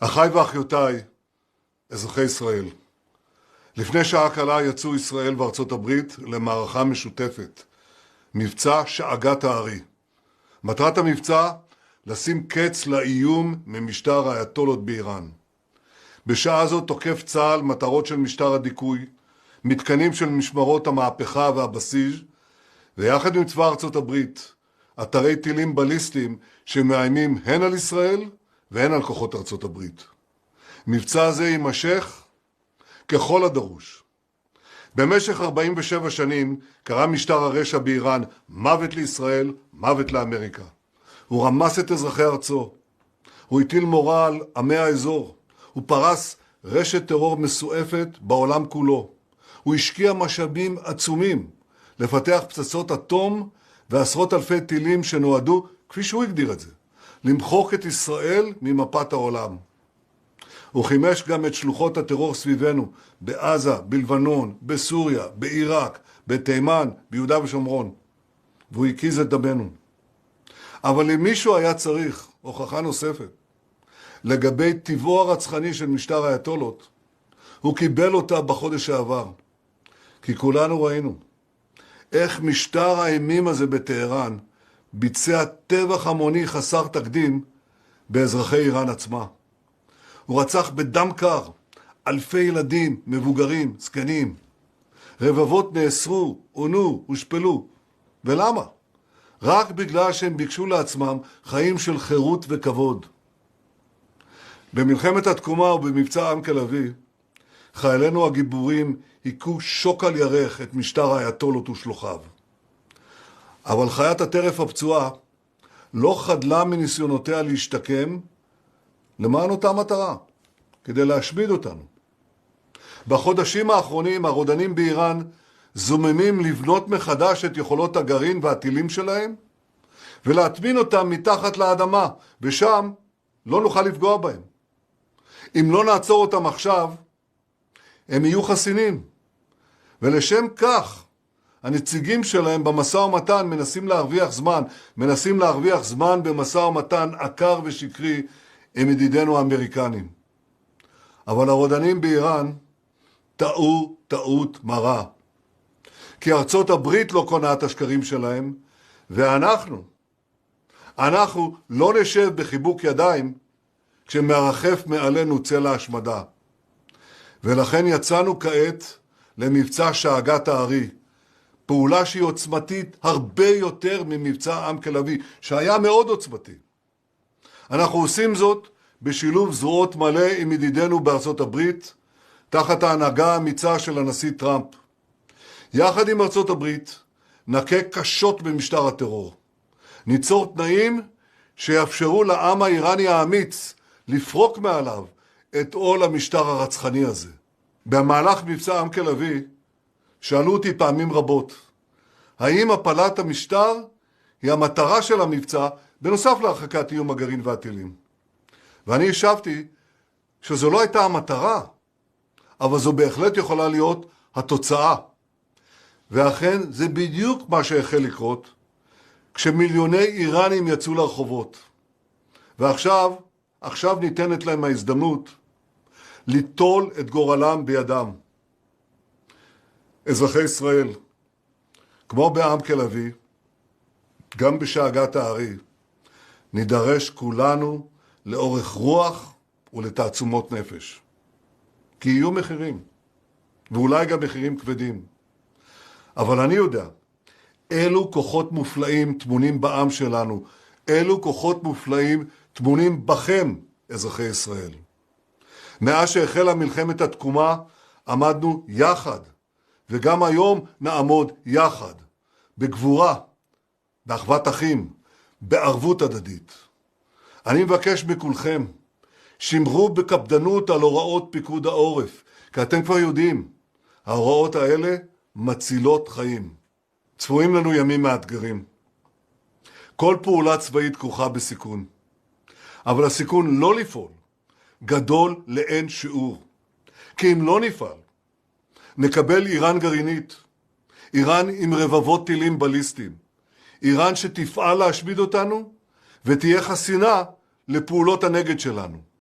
אחיי ואחיותיי, אזרחי ישראל, לפני שעה קלה יצאו ישראל וארצות הברית למערכה משותפת, מבצע שאגת הארי. מטרת המבצע, לשים קץ לאיום ממשטר האייתולות באיראן. בשעה זו תוקף צה"ל מטרות של משטר הדיכוי, מתקנים של משמרות המהפכה והבסיס, ויחד עם צבא ארצות הברית, אתרי טילים בליסטיים שמאיימים הן על ישראל והן על כוחות ארצות הברית. מבצע זה יימשך ככל הדרוש. במשך 47 שנים קרא משטר הרשע באיראן מוות לישראל, מוות לאמריקה. הוא רמס את אזרחי ארצו. הוא הטיל מורא על עמי האזור. הוא פרס רשת טרור מסועפת בעולם כולו. הוא השקיע משאבים עצומים לפתח פצצות אטום ועשרות אלפי טילים שנועדו, כפי שהוא הגדיר את זה, למחוק את ישראל ממפת העולם. הוא חימש גם את שלוחות הטרור סביבנו, בעזה, בלבנון, בסוריה, בעיראק, בתימן, ביהודה ושומרון. והוא הקיז את דמנו. אבל אם מישהו היה צריך הוכחה נוספת לגבי טבעו הרצחני של משטר האייתולות, הוא קיבל אותה בחודש שעבר. כי כולנו ראינו איך משטר האימים הזה בטהרן ביצע טבח המוני חסר תקדים באזרחי איראן עצמה. הוא רצח בדם קר אלפי ילדים, מבוגרים, זקנים. רבבות נאסרו, עונו, הושפלו. ולמה? רק בגלל שהם ביקשו לעצמם חיים של חירות וכבוד. במלחמת התקומה ובמבצע עם כלבי, חיילינו הגיבורים היכו שוק על ירך את משטר האייתולות ושלוחיו. אבל חיית הטרף הפצועה לא חדלה מניסיונותיה להשתקם למען אותה מטרה, כדי להשמיד אותנו. בחודשים האחרונים הרודנים באיראן זוממים לבנות מחדש את יכולות הגרעין והטילים שלהם, ולהטמין אותם מתחת לאדמה, ושם לא נוכל לפגוע בהם. אם לא נעצור אותם עכשיו, הם יהיו חסינים. ולשם כך, הנציגים שלהם במשא ומתן מנסים להרוויח זמן במשא ומתן עקר ושקרי עם ידידינו האמריקנים. אבל הרודנים באיראן טעו טעות מרה. כי ארצות הברית לא קונה את השקרים שלהם, ואנחנו לא נשב בחיבוק ידיים כשמרחף מעלינו צל ההשמדה. ולכן יצאנו כעת למבצע שאגת הארי, פעולה שהיא עוצמתית הרבה יותר ממבצע עם כלבי, שהיה מאוד עוצמתי. אנחנו עושים זאת בשילוב זרועות מלא עם ידידינו בארצות הברית, תחת ההנהגה האמיצה של הנשיא טראמפ. יחד עם ארצות הברית נכה קשות במשטר הטרור. ניצור תנאים שיאפשרו לעם האיראני האמיץ לפרוק מעליו את עול המשטר הרצחני הזה. במהלך מבצע עם כלבי שאלו אותי פעמים רבות, האם הפלת המשטר היא המטרה של המבצע בנוסף להרחקת איום הגרעין והטילים? ואני השבתי שזו לא הייתה המטרה, אבל זו בהחלט יכולה להיות התוצאה. ואכן זה בדיוק מה שהחל לקרות כשמיליוני איראנים יצאו לרחובות. ועכשיו ניתנת להם ההזדמנות ליטול את גורלם בידם. אזרחי ישראל, כמו בעם כלבי, גם בשאגת הארי, נידרש כולנו לאורך רוח ולתעצומות נפש. כי יהיו מחירים, ואולי גם מחירים כבדים. אבל אני יודע, אילו כוחות מופלאים טמונים בעם שלנו, אילו כוחות מופלאים טמונים בכם, אזרחי ישראל. מאז שהחלה מלחמת התקומה, עמדנו יחד, וגם היום נעמוד יחד, בגבורה, באחוות אחים, בערבות הדדית. אני מבקש מכולכם, שמרו בקפדנות על הוראות פיקוד העורף, כי אתם כבר יודעים, ההוראות האלה מצילות חיים. צפויים לנו ימים מאתגרים. כל פעולה צבאית כרוכה בסיכון, אבל הסיכון לא לפעול גדול לאין שיעור. כי אם לא נפעל, נקבל איראן גרעינית, איראן עם רבבות טילים בליסטיים, איראן שתפעל להשמיד אותנו ותהיה חסינה לפעולות הנגד שלנו.